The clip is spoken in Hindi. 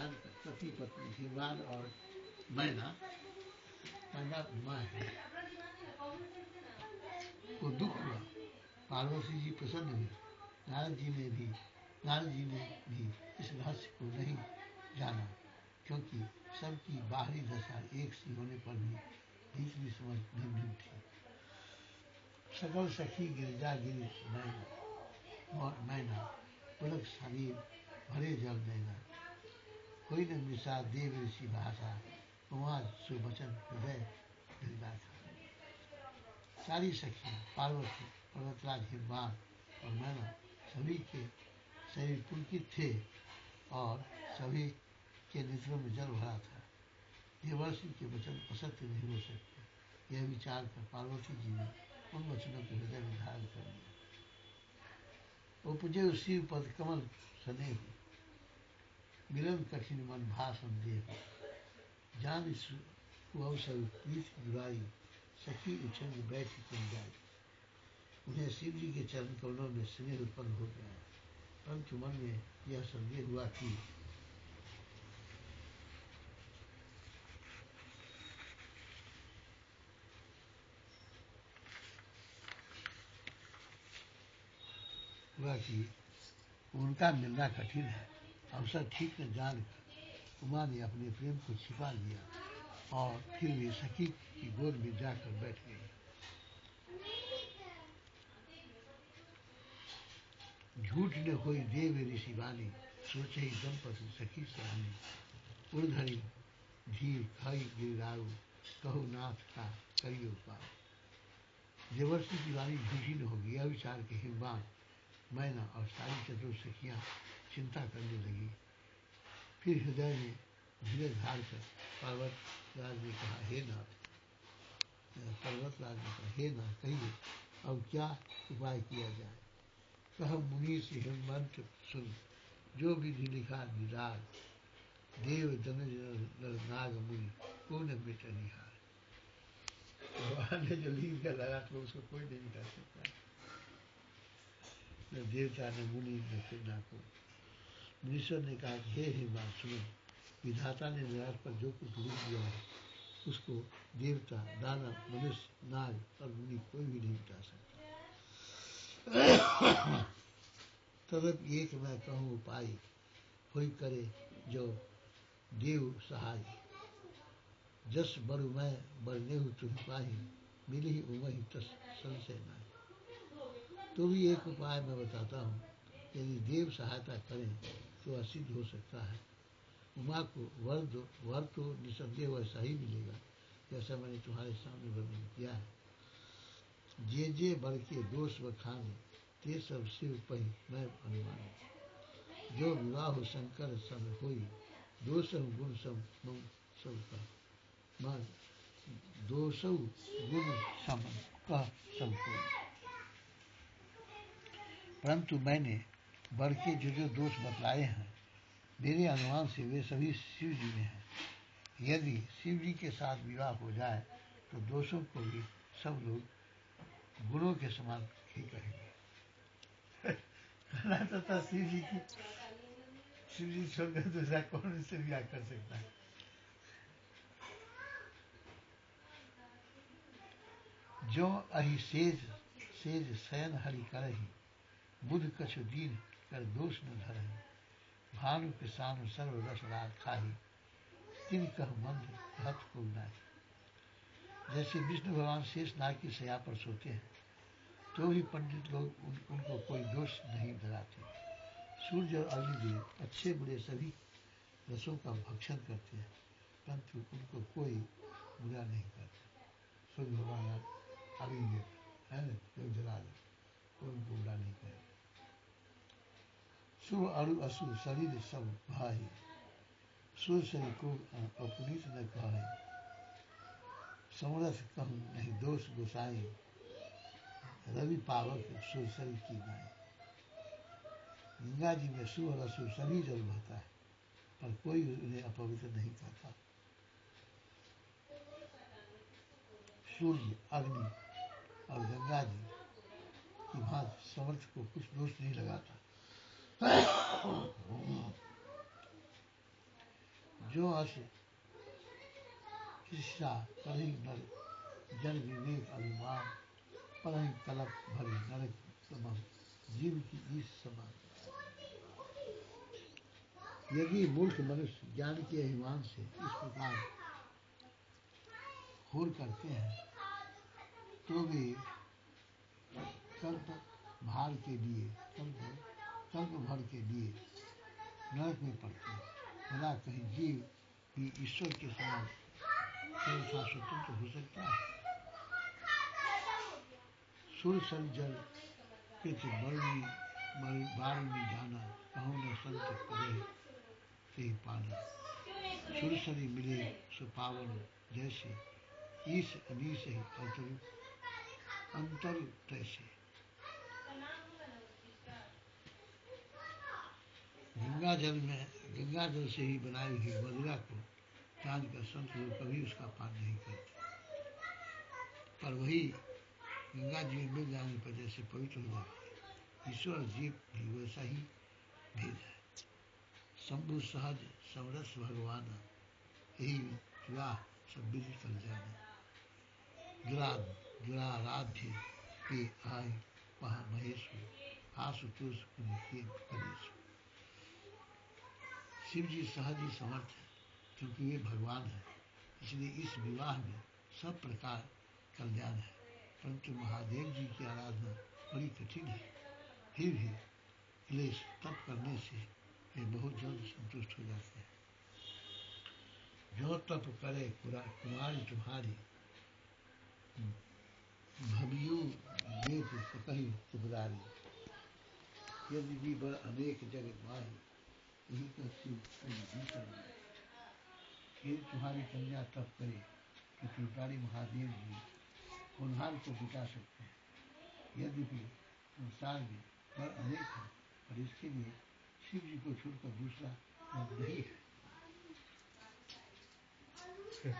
जानकर पति पत्नी हिमवान और मैना माँ को दुख हुआ। पार्वती जी प्रसन्न हुई। नारद जी ने भी इस रहस्य को नहीं जाना, क्योंकि सबकी बाहरी दशा एक सी होने पर भी भीतरी समझ भिन्न थी। सकल सखी गिरजा गिरी मैना पुलक शरीर भरे जल देना, कोई न मिसा देव ऋषि भाषा, कुमार सुवचन हृदय गिरजा था। सारी सखियां पार्वती, पर्वतराज हिमवान और मैना सभी के शरीर पुलकित थे और सभी के नेत्रों में जल भरा था। देवर्षि के वचन असत्य नहीं हो सकते, यह विचार कर पार्वती जी ने उन वचनों को हृदय में धारण कर लिया। उपजे शिव पद कमल स्नेह, मिलन कठिन मन भा संदेह, जान अवसर प्रीति जुड़ाई, सखी उछल बैठी तुम जाई। उन्हें शिव जी के चरण कमलों में स्नेह उत्पन्न हो गया, परंतु मन में यह संदेह हुआ कि उनका मिलना कठिन है। अवसर ठीक न जानकर उमा ने अपने प्रेम को छिपा लिया और फिर वे सखी की गोद में जाकर बैठ गई। झूठ न होई देव ऋषि वाणी, सोचे ही दंपति सखी सहानी। उर्धरी धीर खाई गिरदारू, कहो नाथ का करियो पार। देवर्षि की वाणी झूठी न होगी, यह विचार के हिमवान, मैना और सारी चतुर सखियां चिंता करने लगी। फिर हृदय में धीरज धार कर पर्वतराज ने कहा, हे नाथ, कहिए अब क्या उपाय किया जाए। कह मुनि से हिमवंत सुन, जो विधि लिखा निराग, देव दनज नर नाग मुनि को न मिट निहार। भगवान ने जो लिख कर लगा तो उसको कोई नहीं मिटा सकता, न देवता न मुनि न फिर ना को। मुनीश्वर ने कहा कि हे हिमवान सुनो, विधाता ने नरक पर जो कुछ लिख दिया है उसको देवता, दानव, मनुष्य, नाग और मुनि कोई भी नहीं मिटा सकता। तदप एक मैं कहूँ उपाय, होई करे जो देव सहाय। जस बरु मैं बरनेहु तुम पाही, मिली उमहि तस संशय नाहि। तो भी एक उपाय मैं बताता हूँ, यदि देव सहायता करें तो वह सिद्ध हो सकता है। उमा को वर दो, वर तो निसंदेह वैसा ही मिलेगा जैसा मैंने तुम्हारे सामने वर्णन किया है। जे जे बर के दोष बखाने, ते सब शिव पही मैं अनुमानी। जो विवाह शंकर सन होई, दोषहु गुण सब मम सब का मान। दोषहु गुण सम कह सब कोई। परंतु मैंने बर के जो दोष बतलाए हैं, मेरे अनुमान से वे सभी शिव जी में हैं। यदि शिव जी के साथ विवाह हो जाए तो दोषों को भी सब लोग गुणों के समान ही कहेंगे। तो था शिव जी छोड़कर दूसरा कौन से विवाह कर सकता है। जो अहि सेज शयन हरि करहि, बुध कछु दीन कर दोष न धरहि। भानु किसानु सर्व रस राग खाही, तिन कह मंद हत को नाही। जैसे विष्णु भगवान शेष नाग की शया पर सोते हैं तो भी पंडित लोग उनको कोई दोष नहीं धराते। सूर्य और अग्निदेव अच्छे बुरे सभी रसों का भक्षण करते हैं, परंतु उनको कोई बुरा नहीं करते। सूर्य भगवान अग्निदेव है न, जो जला दे, कोई उनको बुरा नहीं करेगा। शुभ अरु असुर शरीर सब भाई, सूर्य शरीर को अपनीत न कहाई। समरथ कहूँ नहीं दोष गोसाई, रवि पावक सूर्य शरीर की नाई। गंगा जी में शुभ और असुर सभी जल बहता है, पर कोई उन्हें अपवित्र नहीं करता। सूर्य, अग्नि और गंगा जी की भांति समर्थ को कुछ दोष नहीं लगाता। जो हस ईर्षा करही नर जन विवेक अभिमान परहि कलप भरी नरक समम जीव की ईश समान। यदि मूर्ख मनुष्य ज्ञान के अभिमान से इस प्रकार घोर करते हैं तो वे कल्प भर के लिए नरक में पड़ते हैं। भला कहीं जीव भी ईश्वर के समान सर्वथा स्वतंत्र हो सकता है? सुर सन जल कृत बारुणी जाना कहो न संत करे से पाना। सुर सनि मिले सुपावन जैसे ईश अनीश ही अंतर तैसे। गंगा जल से ही बनाई हुई मदिरा को जानकर संत लोग कभी उसका पान नहीं करते, पर वही गंगा जी में मिल जाने पर जैसे पवित्र हो जाती है। ईश्वर और जीव भी वैसा ही भेद है। शंभु सहज समरस भगवान यही विवाह सब विधि कर जाना। दुराराध्य के आय वहाँ महेश्वर आशुतोष उनके परेश्वर। शिव जी सहज ही समर्थ है क्योंकि वे भगवान हैं, इसलिए इस विवाह में सब प्रकार कल्याण है। परंतु महादेव जी की आराधना बड़ी कठिन है, फिर भी क्लेश तप करने से वे बहुत जल्द संतुष्ट हो जाते हैं। जो तप करे कुमारी तुम्हारी भवियु देख सकहि तुबरारी। यदि भी बर अनेक जगत माही यही तो शिव तुम्हारी कन्या तप करे कि त्रिपुरारी महादेव जी होनहार को बिता सकते हैं। यद्यपि संसार में बर अनेक है, पर इसके लिए शिव जी को छोड़कर दूसरा नहीं है।